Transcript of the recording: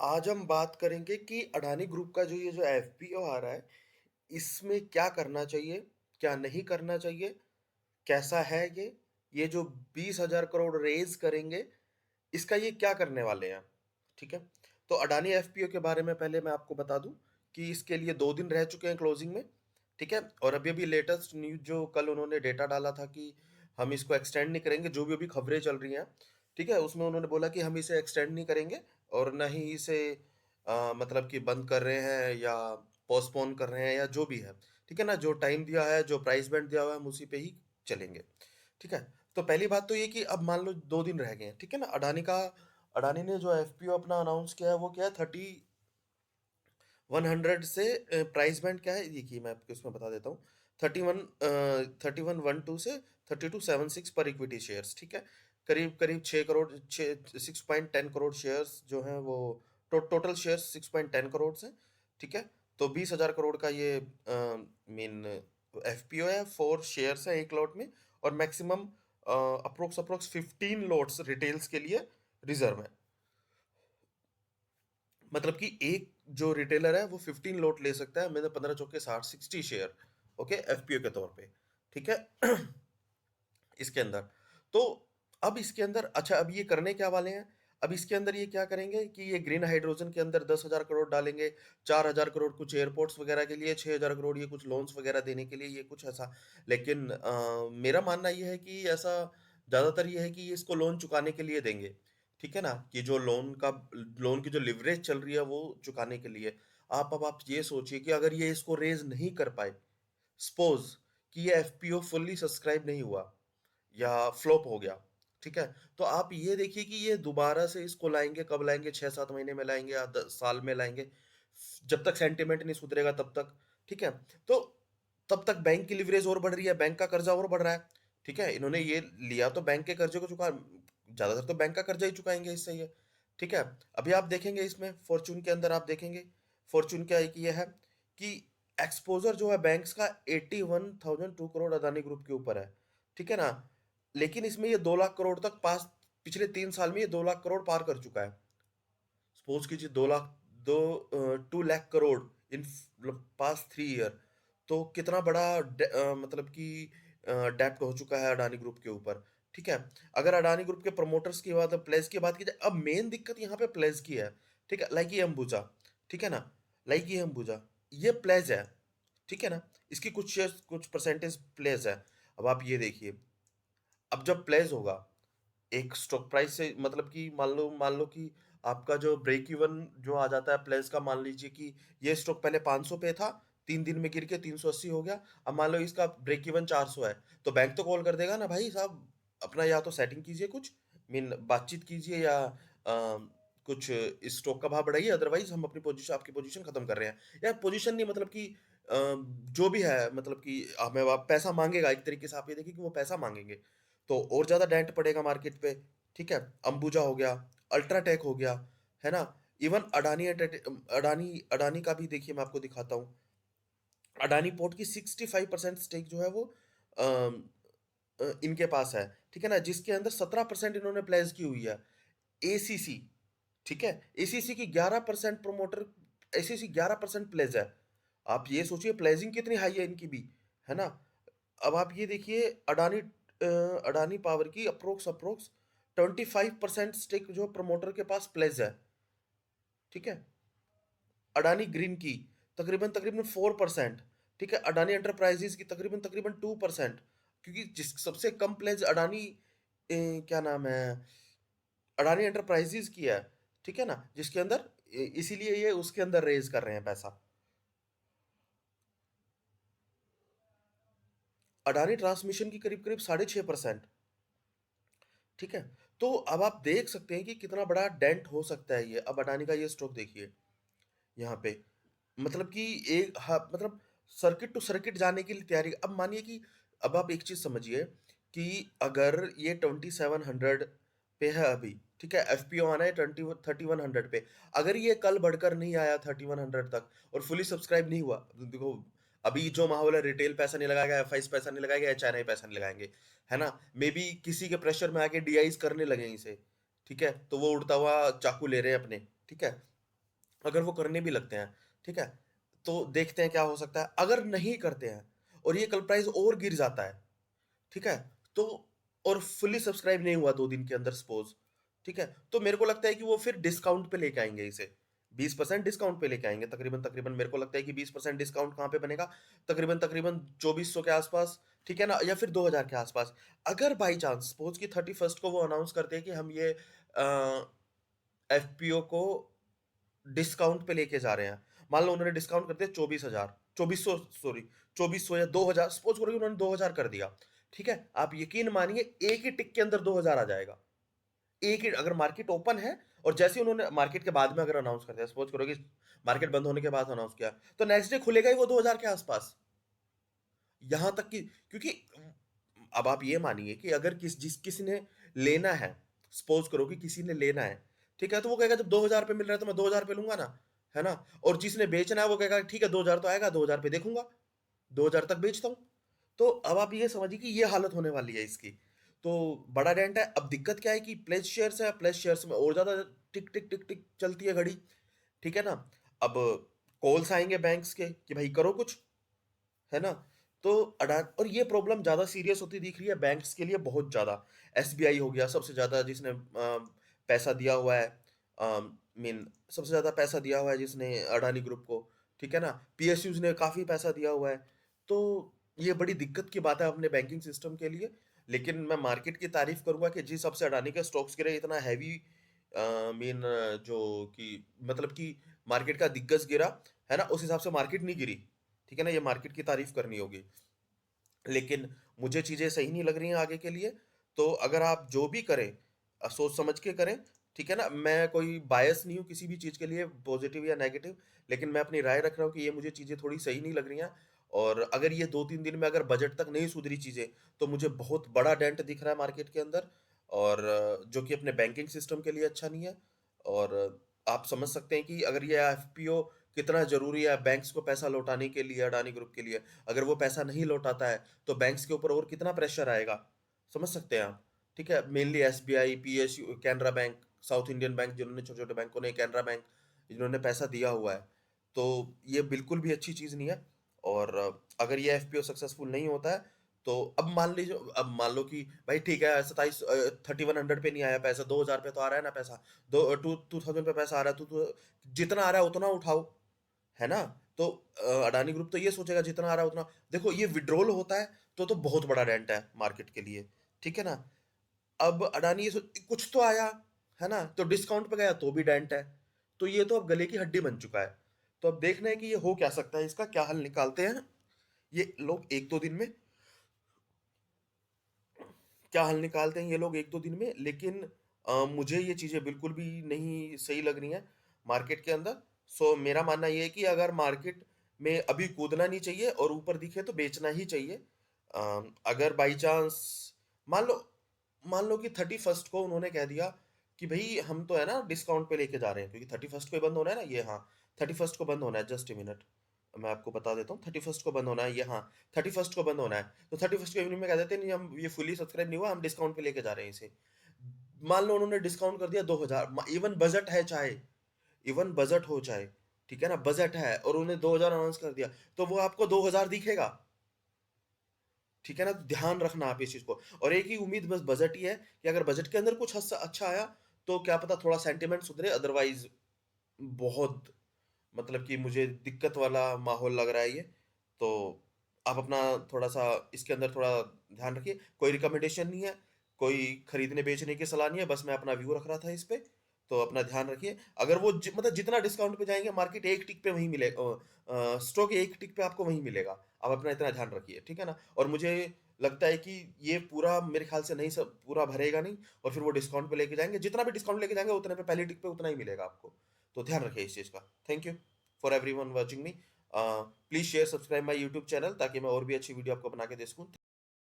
आज हम बात करेंगे कि अडानी ग्रुप का जो ये जो एफपीओ आ रहा है, इसमें क्या करना चाहिए, क्या नहीं करना चाहिए, कैसा है ये? ये जो 20,000 करोड़ रेज़ करेंगे, इसका ये क्या करने वाले हैं? ठीक है? तो अडानी एफपीओ के बारे में पहले मैं आपको बता दूँ कि इसके लिए 2 दिन रह चुके हैं क्लोजिंग में, ठीक है? और अभी-अभी लेटेस्ट न्यूज़ जो कल उन्होंने डेटा डाला था कि हम इसको एक्सटेंड नहीं करेंगे, जो भी अभी खबरें चल रही हैं, ठीक है? उसमें उन्होंने बोला कि हम इसे एक्सटेंड नहीं करेंगे और ना ही इसे मतलब कि बंद कर रहे हैं या पोस्टपोन कर रहे हैं या जो भी है, ठीक है ना? जो टाइम दिया है, जो प्राइस बैंड दिया हुआ है, हम उसी पे ही चलेंगे, ठीक है? तो पहली बात तो ये कि अब मान लो 2 दिन रह गए हैं, ठीक है ना? अडानी ने जो एफपीओ अपना अनाउंस किया है, वो क्या है 100 से प्राइस बैंड क्या है देखिए मैं आपको इसमें बता देता हूँ 3112 से 3276 पर इक्विटी शेयर्स ठीक है करीब करीब 6 करोड़ 6.10 करोड़ शेयर्स जो हैं वो टोटल शेयर्स 6.10 करोड़ हैं ठीक है तो 20,000 करोड़ का ये मेन एफपीओ है 4 शेयर्स है एक लॉट में और मैक्सिमम अप्रोक्स 15 लॉट्स रिटेल्स के लिए रिजर्व है मतलब कि एक जो रिटेलर है वो 15 लॉट ले सकता है मैंने 15 चौके 60 शेयर ओके एफपीओ के तौर पे ठीक है इसके अंदर तो अब इसके अंदर अच्छा अब ये करने क्या वाले हैं अब इसके अंदर ये क्या करेंगे कि ये ग्रीन हाइड्रोजन के अंदर 10,000 करोड़ डालेंगे 4,000 करोड़ कुछ एयरपोर्ट्स वगैरह के लिए 6,000 करोड़ ये कुछ लोन्स वगैरह देने के लिए ये कुछ ऐसा लेकिन मेरा मानना ये है कि ऐसा ज़्यादातर ये है कि ये इसको लोन चुकाने के लिए देंगे ठीक है ना कि जो लोन की जो लिवरेज चल रही है वो चुकाने के लिए अब आप ये सोचिए कि अगर ये इसको रेज नहीं कर पाए सपोज कि ये एफपीओ फुल्ली सब्सक्राइब नहीं हुआ या फ्लॉप हो गया ठीक है तो आप ये देखिए कि ये दोबारा से इसको लाएंगे कब लाएंगे 6-7 महीने में लाएंगे या 10 साल में लाएंगे जब तक सेंटिमेंट नहीं सुधरेगा तब तक ठीक है तो तब तक बैंक की लिवरेज और बढ़ रही है बैंक का कर्जा और बढ़ रहा है ठीक है इन्होंने ये लिया तो बैंक के कर्जे को चुका ज्यादातर तो बैंक का कर्जा ही चुकाएंगे इससे ये ठीक है अभी आप देखेंगे इसमें फॉर्चून के अंदर आप देखेंगे फॉर्चून क्या एक ये है कि एक्सपोजर जो है बैंक्स का 81,002 करोड़ अदानी ग्रुप के ऊपर है ठीक है ना लेकिन इसमें ये 2 लाख करोड़ तक पास पिछले 3 साल में ये 2 लाख करोड़ पार कर चुका है सपोज कीजिए 2 लाख 2 लाख करोड़ इन मतलब पास 3 ईयर तो कितना बड़ा मतलब कि डेप्ट हो चुका है अडानी ग्रुप के ऊपर ठीक है अगर अडानी ग्रुप के प्रमोटर्स की बात प्लेस की बात की जाए अब मेन दिक्कत यहाँ पे प्लेस की है ठीक है लाइक ये अंबुजा ठीक है ना लाइक ये अंबुजा ये प्लेस है ठीक है ना इसकी कुछ शेयर कुछ परसेंटेज प्लेस है अब आप ये देखिए अब जब प्लेस होगा एक स्टॉक प्राइस से मतलब कि मान लो कि आपका जो ब्रेक इवन जो आ जाता है प्लेस का मान लीजिए कि ये स्टॉक पहले 500 पे था 3 दिन में गिर के 380 हो गया अब मान लो इसका ब्रेक इवन 400 है तो बैंक तो कॉल कर देगा ना भाई साहब अपना या तो सेटिंग कीजिए कुछ मीन बातचीत कीजिए या कुछ इस स्टॉक का भाव बढ़ाइए अदरवाइज हम अपनी पोजीशन आपकी पोजीशन खत्म कर रहे हैं या पोजीशन नहीं मतलब कि जो भी है मतलब कि हमें पैसा मांगेगा एक तरीके से आप ये देखिए कि वो पैसा मांगेंगे तो और ज़्यादा डेंट पड़ेगा मार्केट पे ठीक है अंबुजा हो गया अल्ट्राटेक हो गया है ना इवन अडानी अडानी का भी देखिए मैं आपको दिखाता हूँ अडानी पोर्ट की 65% स्टेक जो है वो अम, इनके पास है ठीक है ना जिसके अंदर 17% इन्होंने प्लेस की हुई है एसीसी ठीक है एसीसी की 11% प्रमोटर एसीसी 11% प्लेस है आप ये सोचिए प्लेजिंग कितनी हाई है इनकी भी है ना अब आप ये देखिए अडानी पावर की अप्रोक्स 25% स्टेक जो प्रमोटर के पास प्लेस है ठीक है अडानी ग्रीन की तकरीबन तकरीबन 4% ठीक है अडानी एंटरप्राइजेज की तकरीबन तकरीबन 2% क्योंकि जिस सबसे कम प्लेस अडानी क्या नाम है अडानी एंटरप्राइजेज की है ठीक है ना जिसके अंदर इसीलिए ये उसके अंदर रेज कर रहे हैं पैसा अडानी ट्रांसमिशन की करीब करीब 6.5% ठीक है तो अब आप देख सकते हैं कि कितना बड़ा डेंट हो सकता है ये अब अडानी का ये स्टॉक देखिए यहाँ पे मतलब कि एक हाँ, मतलब सर्किट टू सर्किट जाने के लिए तैयारी अब मानिए कि अब आप एक चीज समझिए कि अगर ये 2700 पे है अभी ठीक है एफपीओ आना है 3100 पे अगर ये कल बढ़कर नहीं आया 3100 तक और फुली सब्सक्राइब नहीं हुआ तो देखो अभी जो माहौल है रिटेल पैसा नहीं लगाएगा एफआईस पैसा नहीं लगाएगा एचआरआई पैसा नहीं लगाएंगे है ना मे बी किसी के प्रेशर में आके डीआईज करने लगे इसे ठीक है तो वो उड़ता हुआ चाकू ले रहे हैं अपने ठीक है अगर वो करने भी लगते हैं, ठीक है? तो देखते हैं क्या हो सकता है। अगर नहीं करते हैं और ये कल प्राइस और गिर जाता है, ठीक है? तो और फुली सब्सक्राइब नहीं हुआ 2 दिन के अंदर सपोज़, ठीक है? तो मेरे को लगता है कि वो फिर डिस्काउंट पे लेके आएँगे इसे। 20% डिस्काउंट पे लेके आएँगे तकरीबन-तकरीबन मेरे को लगता है कि 20% डिस्काउंट कहाँ पे बनेगा? तकरीबन-तकरीबन 2400 के आस-पास, ठीक है ना? या फिर 2000 के आस-पास। अगर बाय चांस सपोज़ कि 31st को वो अनाउंस करते हैं कि हम ये एफपीओ को डिस्काउंट पे लेके जा रहे हैं। मान लो उन्होंने डिस्काउंट कर दिया 24,000 2400 सॉरी 2400 या 2000 सपोज़ करो कि उन्होंने 2000 कर दिया, ठीक है? आप यकीन मानिए एक ही टिक के अंदर 2000 आ जाएगा। एक ही अगर मार्केट ओपन है और जैसे ही उन्होंने मार्केट के बाद में अगर अनाउंस कर दिया, सपोज़ करो कि मार्केट बंद होने के बाद अनाउंस किया, तो नेक्स्ट डे खुलेगा ही वो 2000 के आस-पास। यहाँ तक कि क्योंकि अब आप ये मानिए कि अगर किसी ने लेना है, सपोज़ करो कि किसी ने लेना है, ठीक है? तो वो कहेगा जब 2000 पे मिल रहा है तो मैं 2000 पे लूँगा ना, है ना? और जिसने बेचना है वो कहेगा ठीक है 2000 तो आएगा, 2000 पे देखूँगा, 2000 तक बेचता हूँ। तो अब आप ये समझिए कि ये हालत होने वाली है इसकी। तो बड़ा डेंट है, अब दिक्कत क्या है कि प्लेज शेयर्स है, प्लेज शेयर्स में और ज़्यादा टिक, टिक, टिक, टिक चलती है घड़ी, ठीक है ना? अब कॉल्स आएँगे बैंक्स के कि भाई करो कुछ। है ना? तो अडा और ये प्रॉब्लम ज़्यादा सीरियस होती दिख रही है बैंक्स के लिए बहुत ज़्यादा। एसबीआई हो गया सबसे ज़्यादा जिसने पैसा दिया हुआ है मीन सबसे ज़्यादा पैसा दिया हुआ है जिसने अडानी ग्रुप को, ठीक है ना? पीएसयूज़ ने काफ़ी पैसा दिया हुआ है। तो ये बड़ी दिक्कत की बात है अपने बैंकिंग सिस्टम के लिए। लेकिन मैं मार्केट की तारीफ़ करूँगा कि जिस हिसाब से अडानी के स्टॉक्स गिरे इतना हेवी मीन जो कि मतलब कि मार्केट का दिग्गज गिरा, है ना? उस हिसाब से मार्केट नहीं गिरी। ठीक है ना? ये मार्केट की तारीफ़ करनी होगी। लेकिन मुझे चीज़ें सही नहीं लग रही हैं आगे के लिए, तो अगर आप जो भी करें सोच समझ के करें, ठीक है ना? मैं कोई बायस नहीं हूँ किसी भी चीज़ के लिए पॉज़िटिव या नेगेटिव, लेकिन मैं अपनी राय रख रहा हूँ कि ये मुझे चीज़ें थोड़ी सही नहीं लग रही हैं और अगर ये 2-3 दिन में अगर बजट तक नहीं सुधरी चीज़ें, तो मुझे बहुत बड़ा डेंट दिख रहा है मार्केट के अंदर और जो कि अपने बैंकिंग सिस्टम के लिए अच्छा नहीं है और आप समझ सकते हैं कि अगर ये एफपीओ कितना ज़रूरी है बैंक्स को पैसा लौटाने के लिए, अडानी ग्रुप के लिए। अगर वो पैसा नहीं लौटाता है, तो बैंक्स के ऊपर और कितना प्रेशर आएगा, समझ सकते हैं आप। ठीक है? Mainly SBI, PSU, Canara bank, south Indian bank जिन्होंने छोटे-छोटे बैंकों ने, कैनरा बैंक जिन्होंने पैसा दिया हुआ है। तो ये बिल्कुल भी अच्छी चीज़ नहीं है और अगर ये एफपीओ सक्सेसफुल नहीं होता है, तो अब मान लो कि भाई ठीक है 3100 पे नहीं आया पैसा, 2000 पे तो आ रहा है ना पैसा, 2000 पे पैसा आ रहा है, तो जितना आ रहा है उतना उठाओ। है ना? तो अडानी ग्रुप तो ये सोचेगा जितना आ रहा है उतना देखो ये विथड्रॉल होता है तो बहुत बड़ा डेंट है मार्केट के लिए, ठीक है ना? अब अडानी ये कुछ तो आया, है ना? तो डिस्काउंट पे गया तो भी डेंट है। तो ये तो अब गले की हड्डी बन चुका है। तो अब देखना है कि ये हो क्या सकता है, इसका क्या हल निकालते हैं ये लोग 1-2 दिन में क्या हल निकालते हैं ये लोग 1-2 दिन में लेकिन मुझे ये चीज़ें बिल्कुल भी नहीं सही लग रही हैं मार्केट के अंदर। सो मेरा मानना ये है कि अगर मार्केट में अभी कूदना नहीं चाहिए और ऊपर दिखे तो बेचना ही चाहिए। अगर बाई चांस मान लो मान लो कि 31st को उन्होंने कह दिया कि भई हम तो है ना डिस्काउंट पे लेके जा रहे हैं क्योंकि 31st को ही बंद होना है ना ये हाँ, 31st को बंद होना है जस्ट अ मिनट। मैं आपको बता देता हूँ 31st को बंद होना है ये हाँ, 31st को बंद होना है। तो 31st को इवनिंग में कह देते हैं नहीं हम ये फुली सब्सक्राइब नहीं हुआ हम डिस्काउंट पे लेके जा रहे हैं इसे। मान लो उन्होंने डिस्काउंट कर दिया 2000 इवन बजट है चाहे इवन बजट हो चाहे ठीक है ना बजट है और उन्हें 2000 अनाउंस कर दिया तो वो आपको 2000 दिखेगा ठीक है ना तो ध्यान रखना आप इस चीज को और एक ही उम्मीद बस बजट ही है कि अगर बजट के अंदर कुछ अच्छा आया तो क्या पता थोड़ा सेंटिमेंट सुधरे अदरवाइज बहुत मतलब कि मुझे दिक्कत वाला माहौल लग रहा है ये। तो आप अपना थोड़ा-सा इसके अंदर थोड़ा ध्यान रखिए। कोई रिकमेंडेशन नहीं है, कोई खरीदने-बेचने की सलाह नहीं है, बस मैं अपना व्यू रख रहा था इस पे। तो अपना ध्यान रखिए। अगर वो मतलब जितना डिस्काउंट पे जाएँगे मार्केट एक टिक पे वहीं स्टॉक एक टिक पे आपको वहीं मिलेगा। आप अपना इतना ध्यान रखिए, ठीक है ना? और मुझे लगता है कि ये पूरा मेरे ख्याल से नहीं सब पूरा भरेगा नहीं और फिर वो डिस्काउंट पे लेके जाएँगे। जितना भी डिस्काउंट लेके जाएँगे उतने पे पहली टिक पे उतना ही मिलेगा आपको। तो ध्यान रखिए इस चीज़ का। Thank you for everyone watching me. Please share subscribe my YouTube channel ताकि मैं और भी अच्छी वीडियो आपको बना के दे सकूँ।